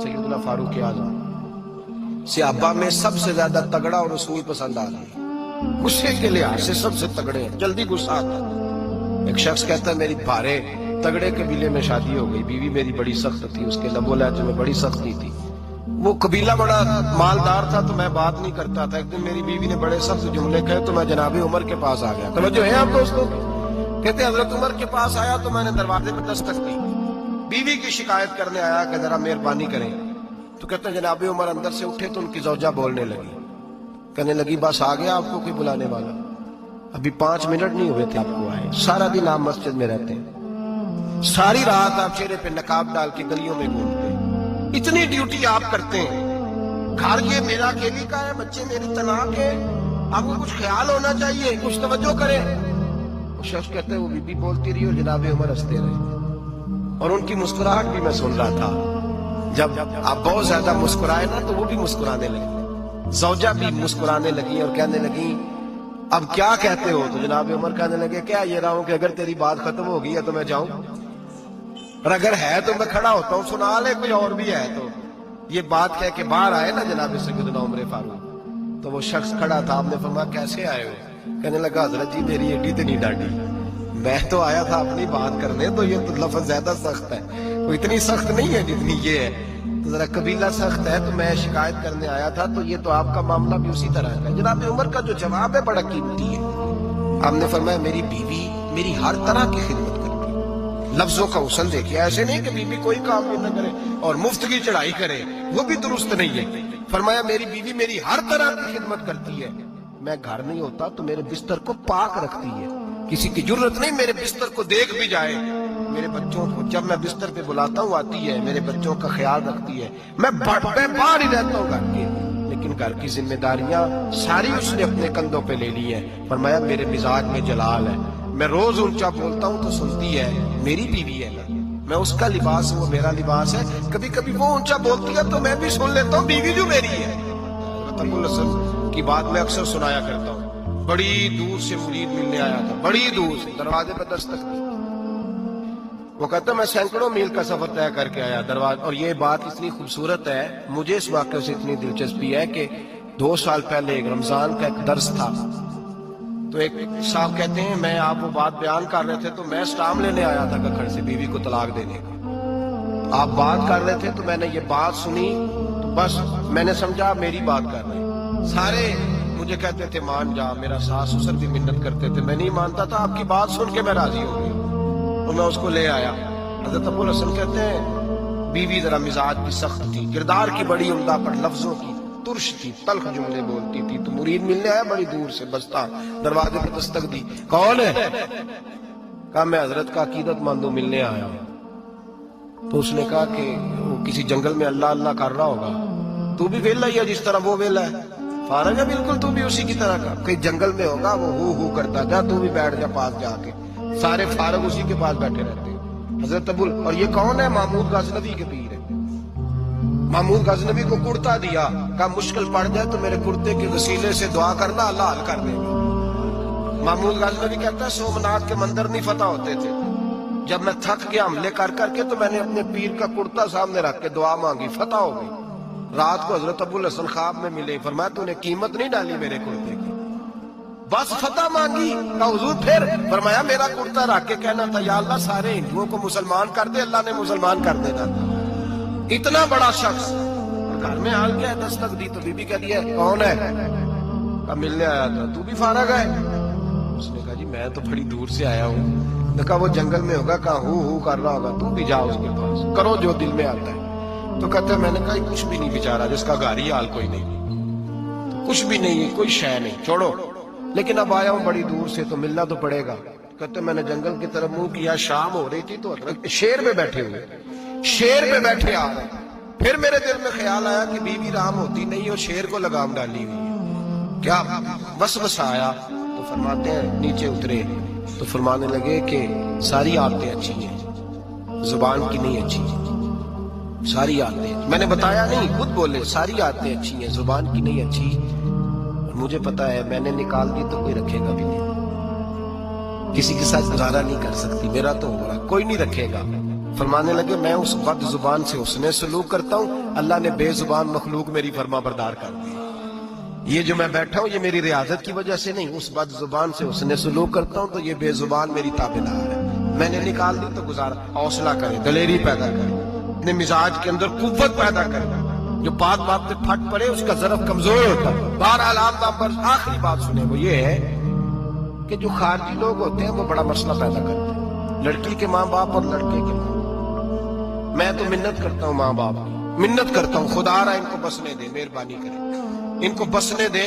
सैयदना फारूक आज़म सहाबा में सबसे ज्यादा तगड़ा और रसूल पसंद आदमी, गुस्से के लिहाज से सबसे तगड़े हैं, जल्दी गुस्सा आता है। एक शख्स कहता है मेरी भारे तगड़े कबीले में शादी हो गई, बीवी मेरी बड़ी सख्त थी, उसके लबो लहजे में बड़ी सख्ती थी। वो कबीला बड़ा मालदार था तो मैं बात नहीं करता था। एक दिन मेरी बीवी ने बड़े सख्त जुमले कहे तो मैं जनाबे उमर के पास आ गया। तवज्जो है आप दोस्तों? कहते हजरत उमर के पास आया तो मैंने दरवाजे में दस्तक दी, बीवी की शिकायत करने आया कि जरा मेहरबानी करें। तो कहते हैं जनाबे उमर अंदर से उठे तो उनकी जौजा बोलने लगी, कहने लगी बस आ गया आपको कोई बुलाने वाला, अभी 5 मिनट नहीं हुए थे आपको आए, सारा दिन आप मस्जिद में रहते हैं, सारी रात आप चेहरे पे नकाब डाल के गलियों में घूमते हैं, इतनी ड्यूटी आप करते हैं, घर ये मेरा अकेली का है, बच्चे मेरी तलाक है, आपको कुछ ख्याल होना चाहिए, कुछ तवज्जो करें। वो शख्स कहते हैं वो बीबी बोलती रही और जनाबे उमर हंसते रहे और उनकी मुस्कुराहट भी मैं सुन रहा था। जब आप बहुत ज्यादा मुस्कुराए ना तो वो भी मुस्कुराने लगी, जौजा भी मुस्कुराने लगी और कहने लगी अब क्या कहते हो? तो जनाब उमर कहने लगे क्या ये रहा हूं कि अगर तेरी बात खत्म हो गई है तो मैं जाऊं, और अगर है तो मैं खड़ा होता हूं, सुना ले कोई और भी है तो। ये बात कह के बाहर आए ना जनाब सैयदना उमर फारूक, तो वो शख्स खड़ा था, आपने फरमाया कैसे आए हो? कहने लगा हजरत जी मेरी एडी तो नहीं डांटी, मैं तो आया था अपनी बात करने, तो ये तो लफ्ज ज्यादा सख्त है, वो इतनी सख्त नहीं है जितनी ये है, तो जरा कबीला सख्त है तो मैं शिकायत करने आया था, तो ये तो आपका मामला भी उसी तरह का है। जनाब उमर का जो जवाब है बड़ा कीमती है। आपने फरमाया मेरी बीवी मेरी हर तरह की खिदमत करती है, लफ्जों का हुस्न देखिए, ऐसे नहीं कि बीवी कोई काम भी न करे और मुफ्त की चढ़ाई करे, वो भी दुरुस्त नहीं है। फरमाया मेरी बीवी मेरी हर तरह की खिदमत करती है, मैं घर नहीं होता तो मेरे बिस्तर को पाक रखती है, किसी की जरूरत नहीं मेरे बिस्तर को देख भी जाए, मेरे बच्चों को जब मैं बिस्तर पे बुलाता हूँ आती है, मेरे बच्चों का ख्याल रखती है, मैं बाहर ही रहता हूँ घर के, लेकिन घर की जिम्मेदारियां सारी उसने अपने कंधों पे ले ली है। फरमाया मेरे मिजाज में जलाल है, मैं रोज ऊंचा बोलता हूँ तो सुनती है, मेरी बीवी है ना, मैं उसका लिबास वो मेरा लिबास है, कभी कभी वो ऊंचा बोलती है तो मैं भी सुन लेता हूँ, बीवी जो मेरी है। की बात मैं अक्सर सुनाया करता हूँ, बड़ी दूर से मुरीद मिलने आया था, बड़ी दूर से, दरवाजे पर दस्तक दी, वो कहता मैं सैकड़ों मील का सफर तय करके आया दरवाजा। और ये बात इतनी खूबसूरत है, मुझे इस वाक़े से इतनी दिलचस्पी है कि 2 साल पहले एक रमजान का एक दर्स था, तो एक साहब कहते हैं मैं आप वो बात बयान कर रहे थे तो मैं स्टाम लेने आया था कखड़ से बीवी को तलाक देने का, आप बात कर रहे थे तो मैंने ये बात सुनी तो बस मैंने समझा मेरी बात कर रहे, सारे मुझे कहते थे मान जा, मेरा सास ससुर भी मिन्नत करते थे, मैं नहीं मानता था, आपकी बात सुन के मैं राजी हो गया और मैं उसको ले आया। हज़रत अबू हसन कहते हैं बीवी जरा मिजाज की सख्त थी, किरदार की बड़ी उम्दा पर लफ्जों की तुर्श थी, तल्ख जुमले बोलती थी, तो मुरीद मिलने आया बड़ी दूर से, बस्ता दरवाजे पर दस्तक दी, कौन है? कहा मैं हजरत का अकीदतमंद हूं, मिलने आया हूं। तो उसने कहा कि वो किसी जंगल में अल्लाह अल्लाह कर रहा होगा, तू भी वेला ही है जिस तरह वो वेला है, फारग है बिल्कुल तू भी उसी की तरह का, कहीं जंगल में होगा वो हु करता, जा तू भी बैठ जा पास जाके, सारे फारग उसी के पास बैठे रहते हैं। हजरत अबुल, और ये कौन है? महमूद गजनवी के पीर है। महमूद गजनवी को कुर्ता दिया, कहा मुश्किल पड़ जाए तो मेरे कुर्ते के वसीले से दुआ करना, अल्लाह हल कर देगा। महमूद गजनवी कहता है सोमनाथ के मंदिर नहीं फतह होते थे, जब मैं थक गया हमले कर करके तो मैंने अपने पीर का कुर्ता सामने रख के दुआ मांगी, फतह हो गई। रात को हजरत अबुल हसन ख्वाब में मिले, फरमाया तूने कीमत नहीं डाली मेरे कुर्ते की, बस फतह मांगी। कहा हुजूर फिर? फरमाया मेरा कुर्ता रख के कहना था या अल्लाह सारे हिंदुओं को मुसलमान कर दे, अल्लाह ने मुसलमान कर देना था। इतना बड़ा शख्स, और घर में हाल क्या है, दस्तक दी तो बीबी कह दिया कौन है? कहा मिलने आया था, तू भी फारग है? उसने कहा जी मैं तो बड़ी दूर से आया हूँ। कहा वो जंगल में होगा, कहा हु कर रहा होगा, तू भी जा उसके पास, करो जो दिल में आता है। तो कहते मैंने कहा कुछ भी नहीं बेचारा, जिसका घर ही हाल कोई नहीं, तो कुछ भी नहीं है, कोई शय नहीं, छोड़ो, लेकिन अब आया हूं बड़ी दूर से तो मिलना तो पड़ेगा। कहते मैंने जंगल की तरफ मुंह किया, शाम हो रही थी तो शेर पे बैठे हुए, शेर पे बैठे आ रहे, फिर मेरे दिल में ख्याल आया कि बीवी राम होती नहीं और शेर को लगाम डाली हुई है, क्या बस आया। तो फरमाते हैं नीचे उतरे तो फरमाने लगे कि सारी आदतें अच्छी हैं, जुबान की नहीं अच्छी, सारी आदतें, मैंने बताया नहीं, खुद बोले सारी आदतें अच्छी हैं, जुबान की नहीं अच्छी, और मुझे पता है मैंने निकाल दी तो कोई रखेगा भी नहीं, किसी के साथ गुजारा नहीं कर सकती, मेरा तो हो रहा कोई नहीं रखेगा। فرمانے لگے میں اس بد زبان سے حسن سلوک کرتا ہوں، اللہ نے بے زبان مخلوق میری فرما بردار کر دی. یہ جو میں بیٹھا ہوں یہ میری ریاضت کی وجہ سے نہیں، اس بد زبان سے حسن سلوک کرتا ہوں تو یہ بے زبان میری تابعدار ہے. میں نے نکال دی تو گزارا. حوصلہ کرے، دلیری پیدا کرے، اپنے مزاج کے اندر قوت پیدا کرے. جو بات پہ پھٹ پڑے اس کا ضرب کمزور ہوتا ہے. بہرحال آپ پر آخری بات سنیں، وہ یہ ہے کہ جو خارجی لوگ ہوتے ہیں وہ بڑا مسئلہ پیدا کرتے ہیں. لڑکی کے ماں باپ اور لڑکے کے ماں باپ. میں تو منت کرتا ہوں ماں باپ کی، منت کرتا ہوں خدا را ان کو بسنے دے، مہربانی کرے ان کو بسنے دے،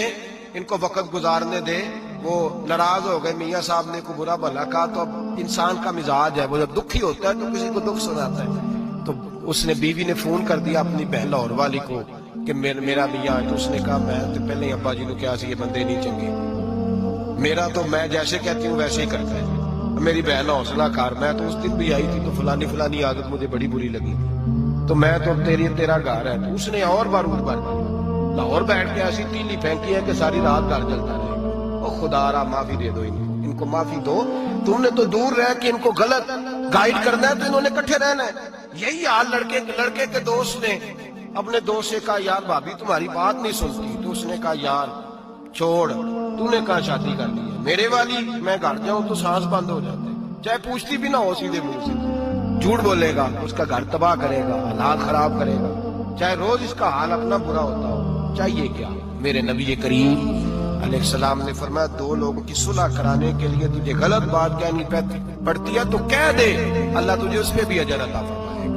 ان کو وقت گزارنے دے. وہ ناراض ہو گئے، میاں صاحب نے کو برا بھلا کہا تو اب انسان کا مزاج ہے، وہ جب دکھی ہوتا ہے تو کسی کو دکھ سناتا ہے. تو اس نے بیوی نے فون کر دیا اپنی بہن لاہور والی کو کہ میرا میاں ہے. تو اس نے کہا میں تو پہلے ہی ابا جی نے کیا یہ بندے نہیں چنگے، میرا تو میں جیسے کہتی ہوں ویسے ہی کرتا ہے. میری بہن حوصلہ کار، میں تو اس دن بھی آئی تھی تو فلانی عادت مجھے بڑی بری لگی تو میں تو تیرا گھر ہے. تو اس نے اور بارود بھر دیا، لاہور بیٹھ کے ایسی تیلی پھینکی ہے کہ ساری رات گھر جلتا رہے گا. او خدا را معافی دے دو ان کو معافی دو. تم نے تو دور رہ کے ان کو غلط گائیڈ کرنا ہے تو انہوں نے کٹھے رہنا ہے. یہی حال لڑکے کے دوست نے اپنے دوست سے کہا یار بھابھی تمہاری بات نہیں سنتی. تو اس نے کہا یار چھوڑ، تو نے کہا شادی کر لی ہے میرے والی، میں گھر جاؤں تو سانس بند ہو جاتے، چاہے پوچھتی بھی نہ ہو سیدھے منہ سے. جھوٹ بولے گا، اس کا گھر تباہ کرے گا، حالات خراب کرے گا، چاہے روز اس کا حال اپنا برا ہوتا ہو. چاہیے کیا؟ میرے نبی کریم علیہ السلام نے فرمایا دو لوگوں کی صلح کرانے کے لیے تجھے غلط بات کہنی پڑتی ہے تو کہہ دے، اللہ تجھے اس پہ بھی اجر عطا فرمائے گا.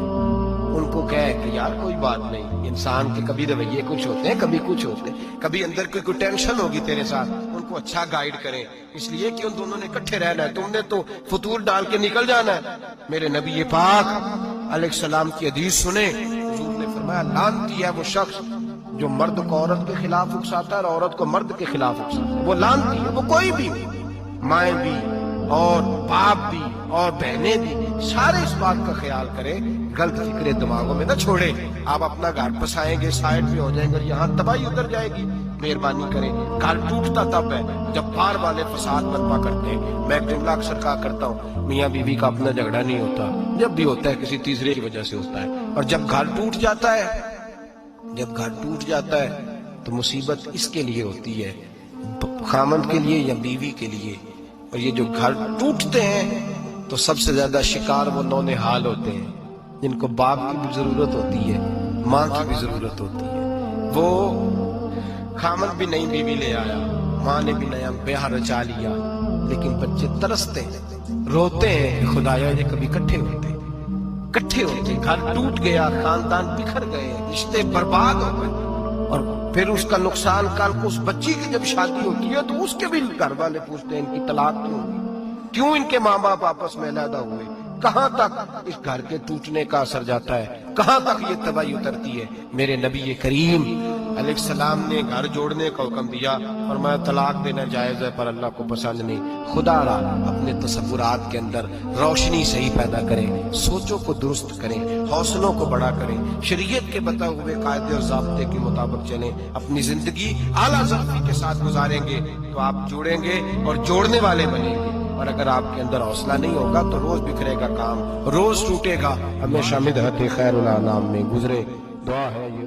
ان کو کہے کہ یار کوئی بات نہیں، انسان کے کبھی رویے کچھ ہوتے ہیں، کبھی کچھ ہوتے ہیں، کبھی اندر کوئی ٹینشن ہوگی تیرے ساتھ. ان کو اچھا گائیڈ کریں، اس لیے کہ ان دونوں نے اکٹھے رہنا ہے. تم نے تو فطور ڈال کے نکل جانا ہے. میرے نبی پاک علیہ السلام کی حدیث سنیں. حضور نے فرمایا لعنتی ہے وہ شخص جو مرد کو عورت کے خلاف اکساتا ہے اور عورت کو مرد کے خلاف اکساتا ہے. وہ لعنتی ہے. وہ کوئی بھی مائیں بھی اور باپ بھی اور بہنیں بھی سارے اس بات کا خیال کریں، غلط فکریں دماغوں میں نہ چھوڑے. آپ اپنا گھر پسائیں گے، سائڈ پہ ہو جائیں گے، یہاں تباہی اتر جائے گی. مہربانی کریں. گھر ٹوٹتا تب ہے جب باہر والے فساد برپا کرتے ہیں. میں ایک جملہ اکثر کہا کرتا ہوں، میاں بیوی کا اپنا جھگڑا نہیں ہوتا، جب بھی ہوتا ہے کسی تیسرے کی وجہ سے ہوتا ہے. اور جب گھر ٹوٹ جاتا ہے تو مصیبت اس کے لیے ہوتی ہے، خامند کے لیے یا بیوی کے لیے. اور یہ جو گھر ٹوٹتے ہیں تو سب سے زیادہ شکار وہ نونہال ہوتے ہیں جن کو باپ کی بھی ضرورت ہوتی ہے، ماں کی بھی ضرورت ہوتی ہے. وہ خامند بھی نئی بیوی لے آیا، ماں نے بھی نیا بیاہ رچا لیا، لیکن بچے ترستے ہیں، روتے ہیں کہ خدایا یہ کبھی کٹھے ہوتے. گھر ٹوٹ گیا، خاندان بکھر گئے، رشتے برباد ہو گئے. اور پھر اس کا نقصان کل کو اس بچی کی جب شادی ہوتی ہے تو اس کے بھی گھر والے پوچھتے ہیں ان کی طلاق کیوں ہوئی، کیوں ان کے ماں باپ آپس میں علیحدہ ہوئے. کہاں تک اس گھر کے ٹوٹنے کا اثر جاتا ہے، کہاں تک یہ تباہی اترتی ہے. میرے نبی کریم علیہ السلام نے گھر جوڑنے کا حکم دیا، فرمایا طلاق دینا جائز ہے پر اللہ کو پسند نہیں. خدا را اپنے تصورات کے اندر روشنی صحیح پیدا کریں، سوچوں کو درست کریں، حوصلوں کو بڑا کریں، شریعت کے بتائے ہوئے قاعدے اور ضابطے کے مطابق چلیں. اپنی زندگی اعلیٰ ضابطے کے ساتھ گزاریں گے تو آپ جوڑیں گے اور جوڑنے والے بنیں گے. اور اگر آپ کے اندر حوصلہ نہیں ہوگا تو روز بکھرے گا کام، روز ٹوٹے گا. ہمیشہ مدحت خیر الانام میں گزرے. دعا ہے یہ